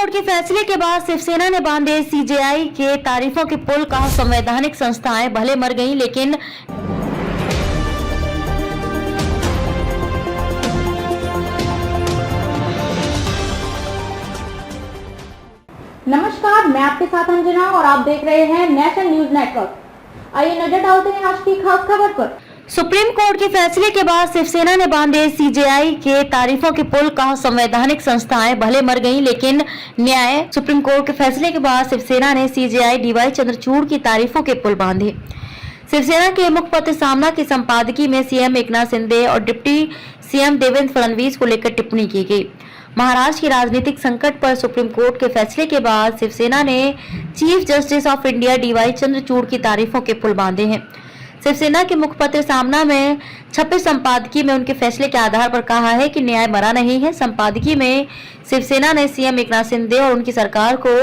Court के फैसले के बाद शिवसेना ने बांधे सीजेआई के तारीफों के पुल। कहा संवैधानिक संस्थाएं भले मर गईं लेकिन नमस्कार, मैं आपके साथ अंजना और आप देख रहे हैं नेशनल न्यूज नेटवर्क। आइए नजर डालते हैं आज की खास खबर पर। सुप्रीम कोर्ट के फैसले के बाद शिवसेना ने बांधे सीजेआई के तारीफों के पुल। कहा संवैधानिक संस्थाएं भले मर गईं लेकिन न्याय। सुप्रीम कोर्ट के फैसले के बाद शिवसेना ने सीजेआई डीवाई चंद्रचूड़ की तारीफों के पुल बांधे। शिवसेना के मुखपत्र सामना की संपादकीय में सीएम एकनाथ शिंदे और डिप्टी सीएम देवेंद्र फडणवीस को लेकर टिप्पणी की गई। महाराष्ट्र के राजनीतिक संकट पर सुप्रीम कोर्ट के फैसले के बाद शिवसेना ने chief justice of India DY Chandrachud की तारीफों के पुल बांधे हैं। शिवसेना के मुखपत्र सामना में छपे संपादकीय में उनके फैसले के आधार पर कहा है कि न्याय मरा नहीं है। संपादकीय में शिवसेना ने सीएम एकनाथ शिंदे और उनकी सरकार को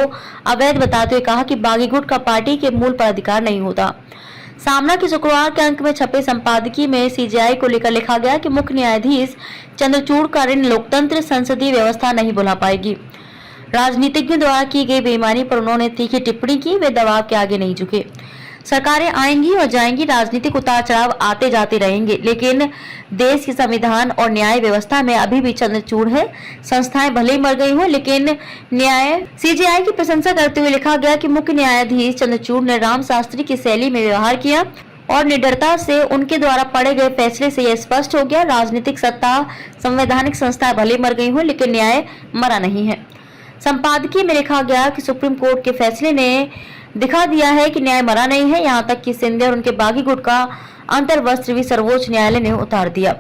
अवैध बताते हुए कहा कि बागी गुट का पार्टी के मूल पर अधिकार नहीं होता। सामना के शुक्रवार के अंक में छपे संपादकीय में सीजेआई को लेकर लिखा गया कि मुख्य न्यायाधीश चंद्रचूड़ का ऋण लोकतंत्र संसदीय व्यवस्था नहीं भुला पाएगी। राजनीतिज्ञों द्वारा की गई बेईमानी पर उन्होंने तीखी टिप्पणी की। वे दबाव के आगे नहीं झुके। सरकारें आएंगी और जाएंगी, राजनीतिक उतार चढ़ाव आते जाते रहेंगे, लेकिन देश के संविधान और न्याय व्यवस्था में अभी भी चंद्रचूड़ है। संस्थाएं भले ही मर गई हो लेकिन न्याय। सीजेआई की प्रशंसा करते हुए लिखा गया कि मुख्य न्यायाधीश चंद्रचूड़ ने राम शास्त्री की शैली में व्यवहार किया और निडरता से उनके द्वारा पढ़े गए फैसले से यह स्पष्ट हो गया, राजनीतिक सत्ता, संवैधानिक संस्थाएं भले मर गई हो लेकिन न्याय मरा नहीं है। संपादकीय में लिखा गया कि सुप्रीम कोर्ट के फैसले ने दिखा दिया है कि न्याय मरा नहीं है। यहाँ तक कि शिंदे और उनके बागी गुट का अंतर्वस्त्र भी सर्वोच्च न्यायालय ने उतार दिया।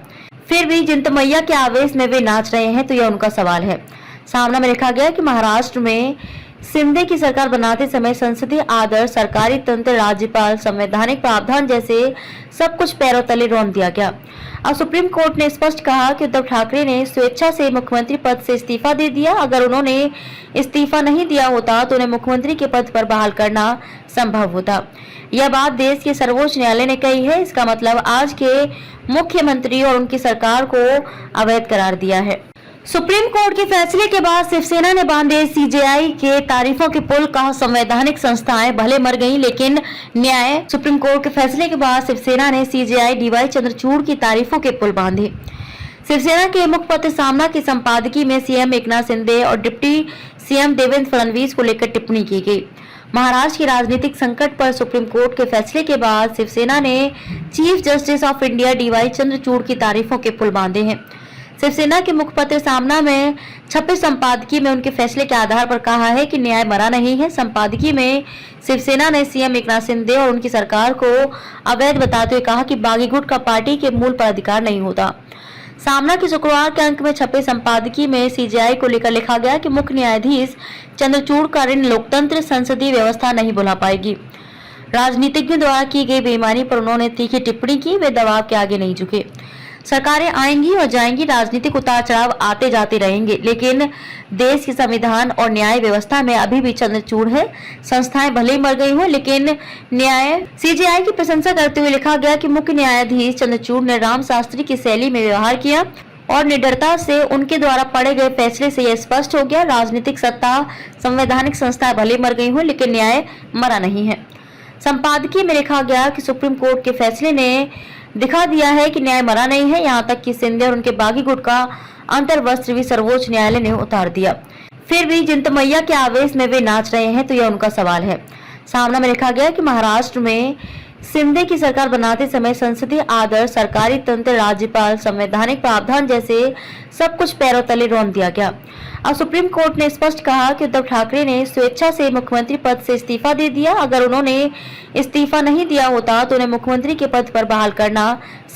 फिर भी जिंतमैया के आवेश में वे नाच रहे हैं तो यह उनका सवाल है। सामना में लिखा गया कि महाराष्ट्र में शिंदे की सरकार बनाते समय संसदीय आदर्श, सरकारी तंत्र, राज्यपाल, संवैधानिक प्रावधान जैसे सब कुछ पैरों तले रौंद दिया गया। अब सुप्रीम कोर्ट ने स्पष्ट कहा कि उद्धव ठाकरे ने स्वेच्छा से मुख्यमंत्री पद से इस्तीफा दे दिया। अगर उन्होंने इस्तीफा नहीं दिया होता तो उन्हें मुख्यमंत्री के पद पर बहाल करना संभव होता। यह बात देश के सर्वोच्च न्यायालय ने कही है। इसका मतलब आज के मुख्यमंत्री और उनकी सरकार को अवैध करार दिया है। सुप्रीम कोर्ट के फैसले के बाद शिवसेना ने बांधे सीजेआई के तारीफों के पुल। कहा संवैधानिक संस्थाएं भले मर गईं लेकिन न्याय। सुप्रीम कोर्ट के फैसले के बाद शिवसेना ने सीजेआई डीवाई चंद्रचूड़ की तारीफों के पुल बांधे। शिवसेना के मुखपत्र सामना की संपादकीय में सीएम एकनाथ शिंदे और डिप्टी सीएम देवेंद्र फडणवीस को लेकर टिप्पणी की गई। महाराष्ट्र के राजनीतिक संकट पर सुप्रीम कोर्ट के फैसले के बाद शिवसेना ने chief justice of India DY Chandrachud की तारीफों के पुल बांधे हैं। शिवसेना के मुखपत्र सामना में छपे संपादकीय में उनके फैसले के आधार पर कहा है कि न्याय मरा नहीं है। संपादकीय में शिवसेना ने सीएम एकनाथ शिंदे और उनकी सरकार को अवैध बताते हुए कहा कि बागी गुट का पार्टी के मूल पर अधिकार नहीं होता। सामना के शुक्रवार के अंक में छपे संपादकीय में सीजेआई को लेकर लिखा गया कि मुख्य न्यायाधीश चंद्रचूड़ का ऋण लोकतंत्र संसदीय व्यवस्था नहीं भुला पाएगी। राजनीतिज्ञों द्वारा की गई बेईमानी पर उन्होंने तीखी टिप्पणी की। वे दबाव के आगे नहीं झुके। सरकारें आएंगी और जाएंगी, राजनीतिक उतार चढ़ाव आते जाते रहेंगे, लेकिन देश के संविधान और न्याय व्यवस्था में अभी भी चंद्रचूड़ है। संस्थाएं भले ही मर गई हो लेकिन न्याय। सीजेआई की प्रशंसा करते हुए लिखा गया कि मुख्य न्यायाधीश चंद्रचूड़ ने राम शास्त्री की शैली में व्यवहार किया और निडरता से उनके द्वारा पढ़े गए फैसले से यह स्पष्ट हो गया, राजनीतिक सत्ता, संवैधानिक संस्थाएं भले मर गई हो लेकिन न्याय मरा नहीं है। संपादकीय में लिखा गया कि सुप्रीम कोर्ट के फैसले ने दिखा दिया है कि न्याय मरा नहीं है। यहाँ तक कि शिंदे और उनके बागी गुट का अंतर्वस्त्र भी सर्वोच्च न्यायालय ने उतार दिया। फिर भी जिंतमैया के आवेश में वे नाच रहे हैं तो यह उनका सवाल है। सामना में लिखा गया कि महाराष्ट्र में शिंदे की सरकार बनाते समय संसदीय आदर्श, सरकारी तंत्र, राज्यपाल, संवैधानिक प्रावधान जैसे सब कुछ पैरों तले रौंद दिया गया। अब सुप्रीम कोर्ट ने स्पष्ट कहा कि उद्धव ठाकरे ने स्वेच्छा से मुख्यमंत्री पद से इस्तीफा दे दिया। अगर उन्होंने इस्तीफा नहीं दिया होता तो उन्हें मुख्यमंत्री के पद पर बहाल करना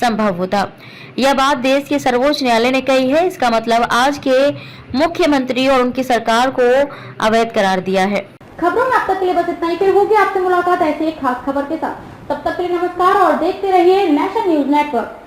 संभव होता। यह बात देश के सर्वोच्च न्यायालय ने कही है। इसका मतलब आज के मुख्यमंत्री और उनकी सरकार को अवैध करार दिया है। खबरों में अब तक के लिए बस इतना ही। फिर होगी आपसे मुलाकात ऐसी एक खास खबर के साथ। तब तक के लिए नमस्कार और देखते रहिए नेशनल न्यूज नेटवर्क।